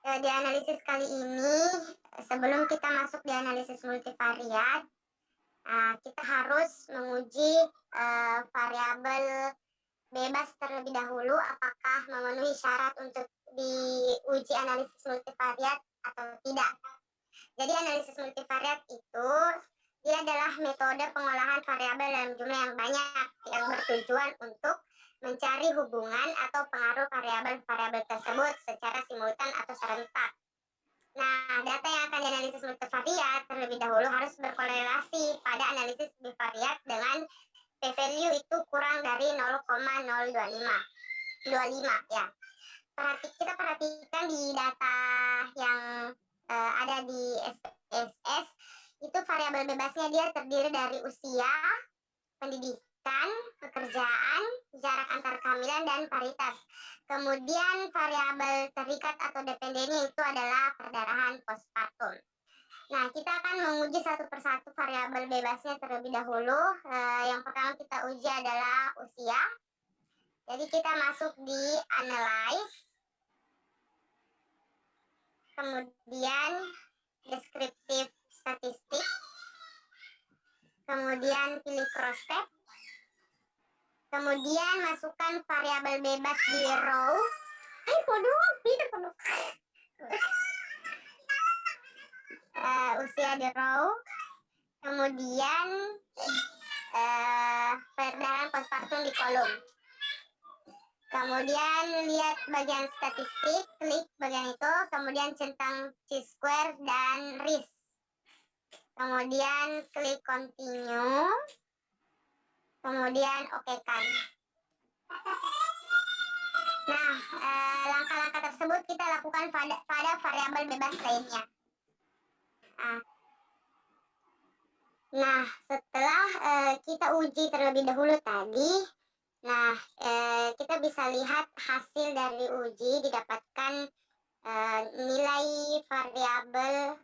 Di analisis kali ini, sebelum kita masuk di analisis multivariat, kita harus menguji variabel bebas terlebih dahulu apakah memenuhi syarat untuk diuji analisis multivariat atau tidak. Jadi analisis multivariat itu dia adalah metode pengolahan variabel dalam jumlah yang banyak yang bertujuan untuk mencari hubungan atau pengaruh variabel-variabel tersebut secara simultan atau serentak. Nah, data yang akan dianalisis multivariat terlebih dahulu harus berkorelasi pada analisis bivariat dengan p-value itu kurang dari 0,025 ya. Kita perhatikan di data yang ada di SPSS itu variabel bebasnya dia terdiri dari usia, pendidikan, pekerjaan, jarak antar kehamilan, dan paritas. Kemudian variabel terikat atau dependennya itu adalah perdarahan postpartum. Nah, kita akan menguji satu persatu variabel bebasnya terlebih dahulu. Yang pertama kita uji adalah usia. Jadi kita masuk di analyze, kemudian deskriptif statistik, kemudian pilih cross step, kemudian masukkan variabel bebas di row. Usia di row, kemudian perdarahan postpartum di kolom. Kemudian lihat bagian statistik, klik bagian itu, kemudian centang chi-square dan risk. Kemudian klik continue, kemudian oke-kan. Nah, langkah-langkah tersebut kita lakukan pada variabel bebas lainnya. Nah, setelah kita uji terlebih dahulu tadi, kita bisa lihat hasil dari uji didapatkan nilai variabel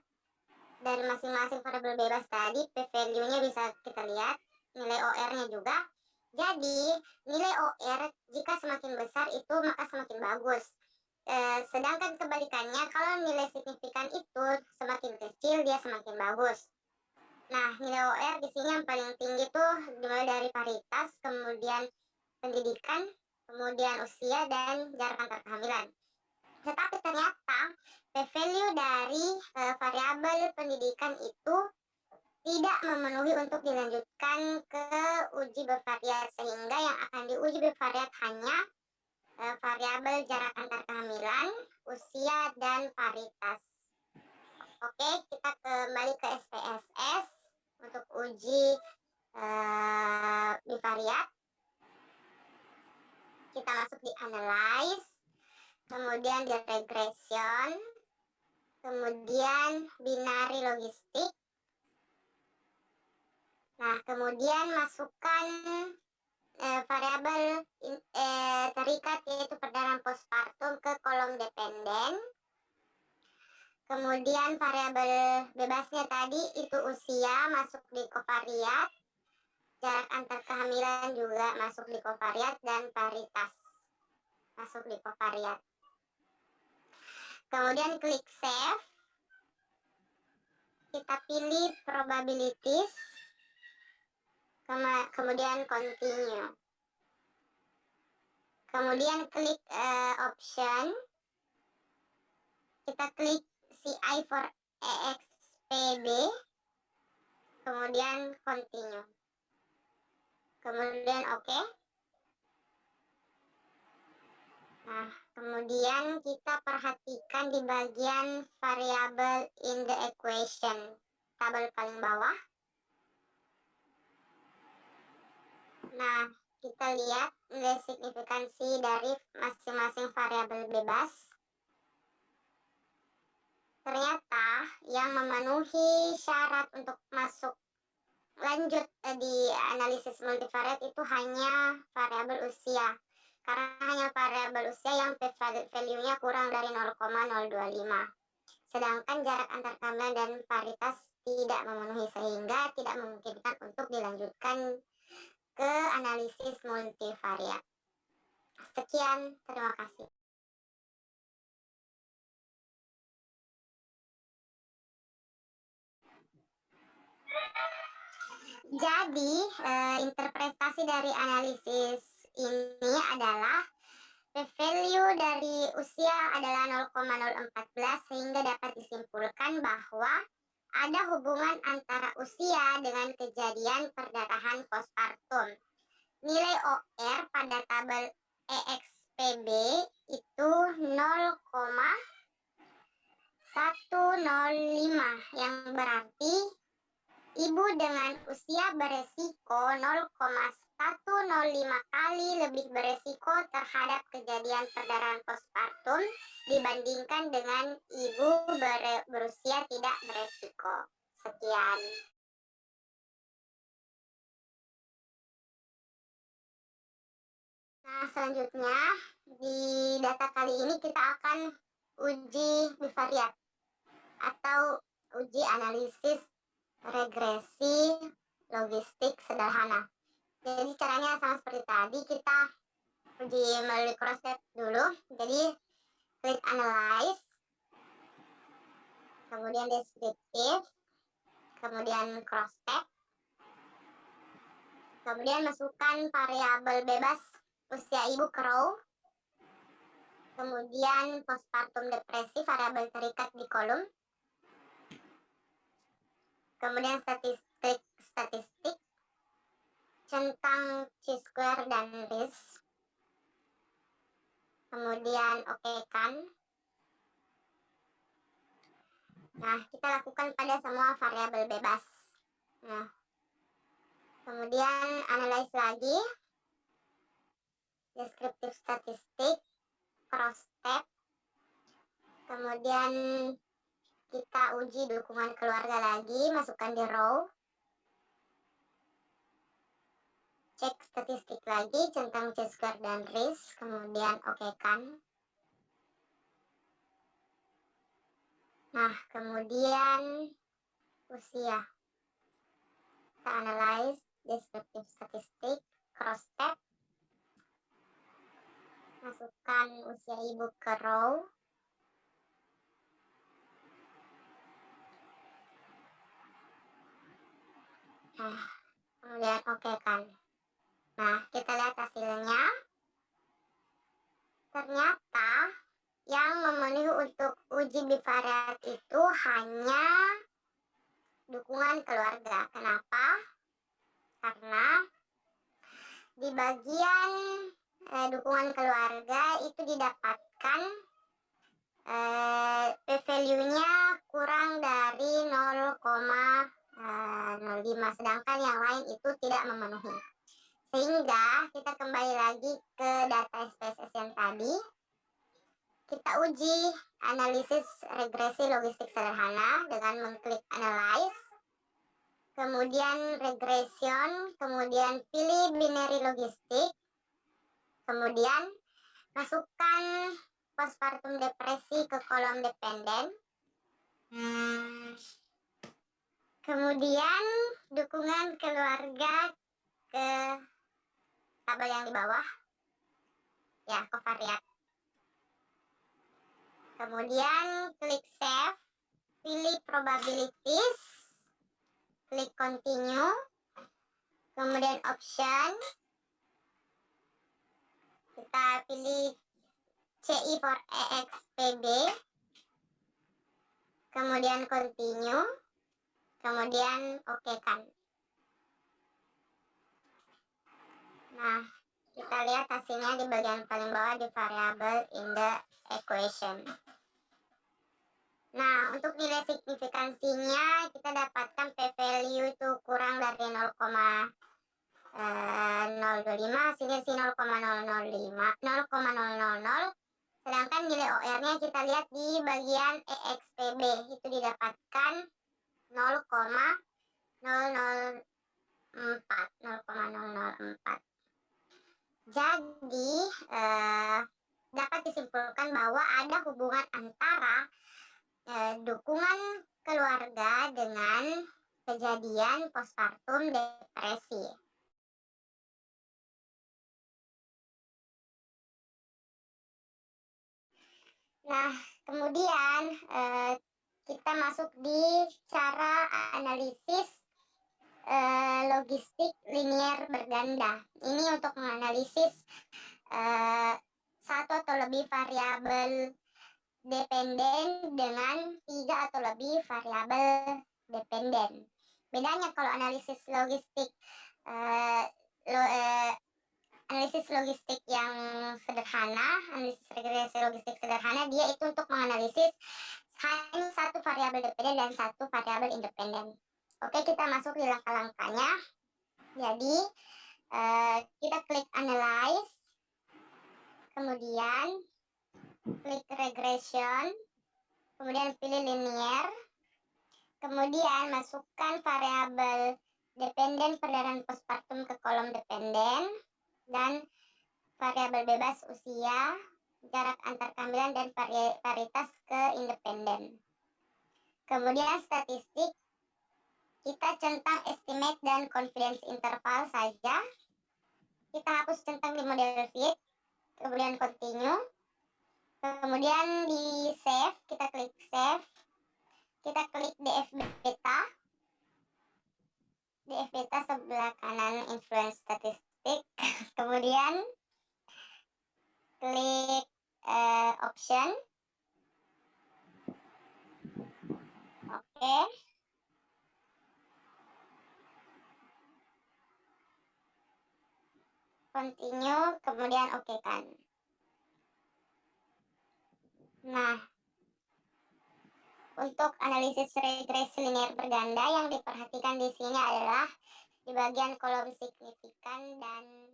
dari masing-masing variabel bebas tadi, p-value-nya bisa kita lihat, nilai OR-nya juga. Jadi, nilai OR jika semakin besar itu maka semakin bagus. Sedangkan kebalikannya, kalau nilai signifikan itu semakin kecil, dia semakin bagus. Nah, nilai OR di sini yang paling tinggi tuh dimulai dari paritas, kemudian pendidikan, kemudian usia, dan jarak antar kehamilan. Tetapi ternyata p-value dari variabel pendidikan itu tidak memenuhi untuk dilanjutkan ke uji bivariat, sehingga yang akan diuji bivariat hanya variabel jarak antar kehamilan, usia, dan paritas. Oke, kita kembali ke SPSS untuk uji bivariat. Kita masuk di analyze, kemudian di regression, kemudian binary logistik. Nah, kemudian masukkan variabel terikat yaitu perdarahan postpartum ke kolom dependen. Kemudian variabel bebasnya tadi itu usia masuk di kovariat, jarak antar kehamilan juga masuk di kovariat, dan paritas masuk di kovariat. Kemudian klik save, kita pilih probabilities, kemudian continue, kemudian klik option, kita klik CI for EXPB, kemudian continue, kemudian oke. Nah, kemudian kita perhatikan di bagian variable in the equation, tabel paling bawah. Nah, kita lihat nilai signifikansi dari masing-masing variabel bebas. Ternyata yang memenuhi syarat untuk masuk lanjut di analisis multivariat itu hanya variabel usia. Karena hanya variabel usia yang p-value-nya kurang dari 0,025. Sedangkan jarak antar kehamilan dan paritas tidak memenuhi, sehingga tidak memungkinkan untuk dilanjutkan ke analisis multivariat. Sekian, terima kasih. Jadi, interpretasi dari analisis ini adalah p-value dari usia adalah 0,014 sehingga dapat disimpulkan bahwa ada hubungan antara usia dengan kejadian perdarahan postpartum. Nilai OR pada tabel EXPB itu 0,105 yang berarti ibu dengan usia beresiko 0,105 kali lebih beresiko terhadap kejadian perdarahan postpartum dibandingkan dengan ibu berusia tidak beresiko. Sekian. Nah, selanjutnya di data kali ini kita akan uji bivariat atau uji analisis regresi logistik sederhana. Jadi caranya sama seperti tadi, kita uji melalui cross step dulu. Jadi klik analyze, kemudian deskriptif, kemudian cross step, kemudian masukkan variabel bebas usia ibu ke row, kemudian postpartum depresi variabel terikat di kolom, kemudian statistik, centang chi-square dan risk, kemudian oke-kan. Nah, kita lakukan pada semua variabel bebas. Nah, kemudian analyze lagi, deskriptif statistik, cross step, kemudian kita uji dukungan keluarga lagi, masukkan di row, cek statistik lagi, centang chi-square dan risk, kemudian oke-kan. Nah, kemudian usia, kita analyze, deskriptif statistik, cross step, masukkan usia ibu ke row, nah, kemudian oke-kan. Nah, kita lihat hasilnya. Ternyata yang memenuhi untuk uji bivariat itu hanya dukungan keluarga. Kenapa? Karena di bagian dukungan keluarga itu didapatkan p-value-nya kurang dari 0,05, sedangkan yang lain itu tidak memenuhi. Sehingga kita kembali lagi ke data SPSS yang tadi, kita uji analisis regresi logistik sederhana dengan mengklik analyze, kemudian regression, kemudian pilih binary logistik, kemudian masukkan postpartum depresi ke kolom dependen, kemudian dukungan keluarga ke tabel yang di bawah, ya, covariat. Kemudian klik save, pilih probabilities, klik continue, kemudian option, kita pilih CI for EXPB, kemudian continue, kemudian oke-kan. Nah, kita lihat hasilnya di bagian paling bawah di variable in the equation. Nah, untuk nilai signifikansinya kita dapatkan p-value itu kurang dari 0,025, hasilnya sih 0,000, sedangkan nilai OR-nya kita lihat di bagian EXPB itu didapatkan 0,004. Jadi dapat disimpulkan bahwa ada hubungan antara dukungan keluarga dengan kejadian postpartum depresi. Nah, kemudian kita masuk di cara analisis logistik linier berganda. Ini untuk menganalisis satu atau lebih variabel dependen dengan 3 atau lebih variabel dependen. Bedanya kalau analisis logistik analisis logistik yang sederhana, analisis regresi logistik sederhana, dia itu untuk menganalisis hanya satu variabel dependen dan satu variabel independen. Oke, kita masuk di langkah-langkahnya. Jadi kita klik analyze, kemudian klik regression, kemudian pilih linear, kemudian masukkan variabel dependen perdana postpartum ke kolom dependen, dan variabel bebas usia, jarak antar kehamilan, dan varietas ke independen. Kemudian statistik, kita centang estimate dan confidence interval saja. Kita hapus centang di model fit, kemudian continue. Kemudian di save, kita klik save. Kita klik DF beta. DF beta sebelah kanan influence statistik. Kemudian klik option. Oke. Continue, kemudian oke kan. Nah, untuk analisis regresi linear berganda yang diperhatikan di sini adalah di bagian kolom signifikan dan